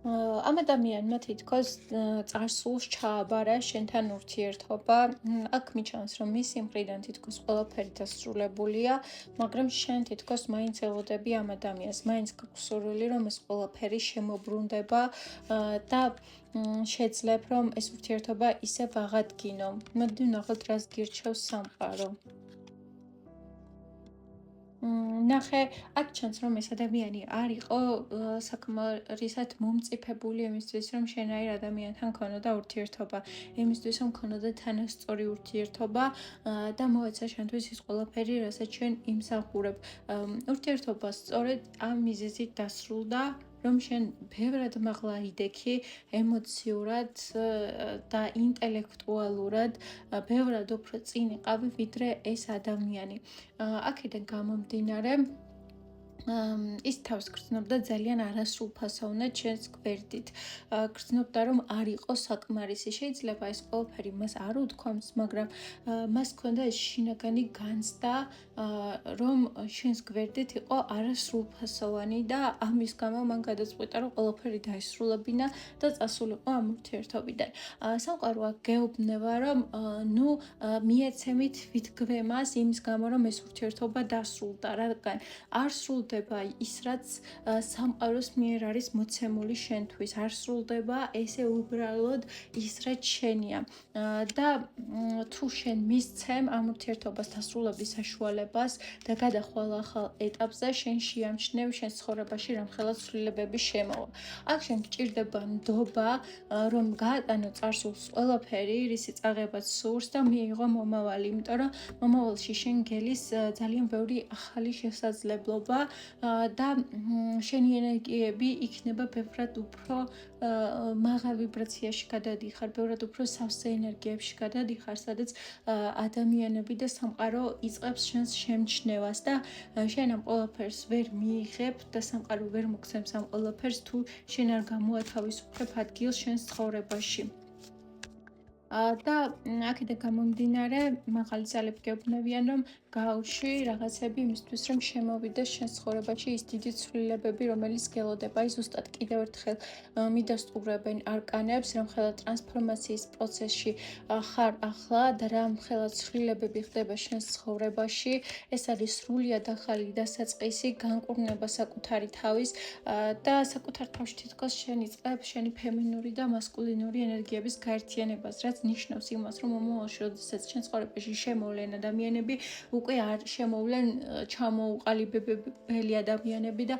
ამ ადამიანმა თითქოს წარსულს ჩააბარა შენთან ურთიერთობა. აქ მიჩანს, რომ მისი მხრიდან თითქოს ყველაფერი დასრულებულია, მაგრამ შენ თითქოს მაინც ელოდები ამ ადამიანს. მაინც გაქვს სურვილი, რომ ეს ყველაფერი შემოbrunდება და შეძლებ, რომ ეს ურთიერთობა ისევ აღადგინო. მოდი ვნახოთ, რას გირჩევს სამყარო. ნახე, აქ ჩანს, რომ ეს ადამიანი არ იყო საკმარისად მომწიფებული იმისთვის, რომ შენაირ ადამიანთან ქონოდა ურთიერთობა, იმისთვის, რომ ქონოდა თანასწორი ურთიერთობა და მოეცა შენთვის ის ყველაფერი, რასაც შენ იმსახურებ. ურთიერთობა სწორედ ამ მიზეზით დასრულდა, რომ შენ ბევრად მაღლა იდექი ემოციურად და ინტელექტუალურად ბევრად უფრო წინ იყავი, ვიდრე ეს ადამიანი. აქედან გამომდინარე, ის თავს გრძნობდა ძალიან არასრულფასოვნად შენს გვერდით. გრძნობდა, რომ არ იყო საკმარისი. შეიძლება ეს ყველაფერი მას არ უთქვამს, მაგრამ მას ჰქონდა ეს შინაგანი განცდა, რომ შენს გვერდით იყო არასრულფასოვანი და ამის გამო მან გადაწყვიტა, რომ ყველაფერი დაესრულებინა და წასულიყო ამ ურთიერთობიდან. სამყარო აქ გეუბნება, რომ მიეცემით ვიდგვემას იმის გამო, რომ ეს ურთიერთობა დასრულდა, რადგან არ სრულდება ის, რაც სამყაროს მიერ არის მოცემული შენთვის. არ სრულდება ესე უბრალოდ ის, რაც შენია. და თუ შენ მისცემ ამ ურთიერთობას დასრულების საშუალებას და გადახვალ ახალ ეტაპზე, შენ შეამჩნევ შენ ცხოვრებაში რამხელა ცვლილებები შემოვა. აქ შენ გჭირდება ნდობა, რომ გაატანო წარსულს ყველაფერი, რისი წაღებაც სურს და მიიღო მომავალი, იმიტომ რომ მომავალში შენ გელის ძალიან ბევრი ახალი შესაძლებლობა და შენი ენერგიები იქნება ბევრად უფრო მაღალ ვიბრაციაში გადადიხარ, ბევრად უფრო სავსე ენერგიებში გადადიხარ, სადაც ადამიანები და სამყარო იწყებს შენს შემჩნევას და შენ ამ ყველაფერს ვერ მიიღებ და სამყარო ვერ მოგცემს ამ ყველაფერს, თუ შენ არ გამოათავისუფლებ ადგილს შენს ცხოვრებაში. და აქედან გამომდინარე, მაღალი ძალები გეუბნებიან, რომ გაუში რაღაცები იმისთვის, რომ შემოვიდეს შენს ცხოვრებაში ის დიდი ცვლილებები, რომელიც გელოდება. ის ზუსტად კიდევ ერთხელ მიდასტურებენ არკანებს, რამხელა ტრანსფორმაციის პროცესში ხარ ახლა და რამხელა ცვლილებები ხდება შენს ცხოვრებაში. ეს არის სრულიად ახალი დასაწყისი, განკურნება საკუთარი თავის და საკუთარ თავში თითქოს შენ იწყებ შენი ფემინური და მასკულინური ენერგიების გაერთიანებას, რაც ნიშნავს იმას, რომ მომავალში, როდესაც შენ ცხოვრებაში შემოვლენ ადამიანები, უკვე არ შემოვლენ ჩამოუყალიბებელი ადამიანები და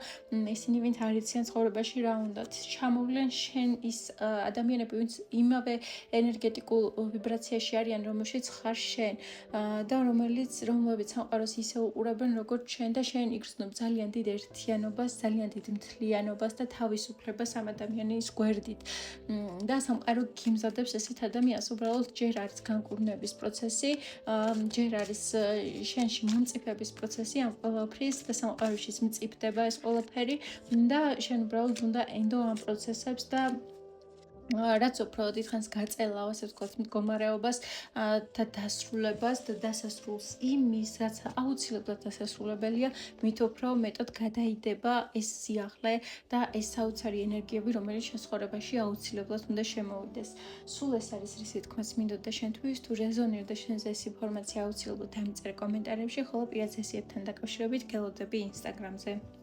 ისინი ვინც არ იციან ცხოვრებაში რა უნდათ. ჩამოვლენ შენ ის ადამიანები, ვინც იმავე ენერგეტიკულ ვიბრაციაში არიან, რომელშიც ხარ შენ და რომლებიც სამყაროს ისე უყურებენ, როგორც შენ და შენ იგრძნობ ძალიან დიდ ერთიანობას, ძალიან დიდ მთლიანობას და თავისუფლებას ამ ადამიანის გვერდით. და სამყარო გიმზადებს ესეთ ადამიანს, უბრალოდ ჯერ არის განკურნების პროცესი, ჯერ არის შენში მომწიფების პროცესი ამ ყველაფრის და სამყაროშიც მწიფდება ეს ყველაფერი და შენ უბრალოდ უნდა ენდო ამ პროცესებს და რაც უფრო დიდხანს გაწელავ, ასე ვთქვათ, მდგომარეობას და დასრულებას და დასასრულს იმის, რაც აუცილებლად დასასრულებელია, მით უფრო მეტად გადაიდება ეს სიახლე და ეს საოცარი ენერგიები, რომელიც შენ ცხოვრებაში აუცილებლად უნდა შემოვიდეს. სულ ეს არის, რისი თქმაც მინდოდა შენთვის, თუ რეზონირდა შენზე ეს ინფორმაცია, აუცილებლად დამიწერე კომენტარებში, ხოლო პირად სესიებთან დაკავშირებით გელოდები ინსტაგრამზე.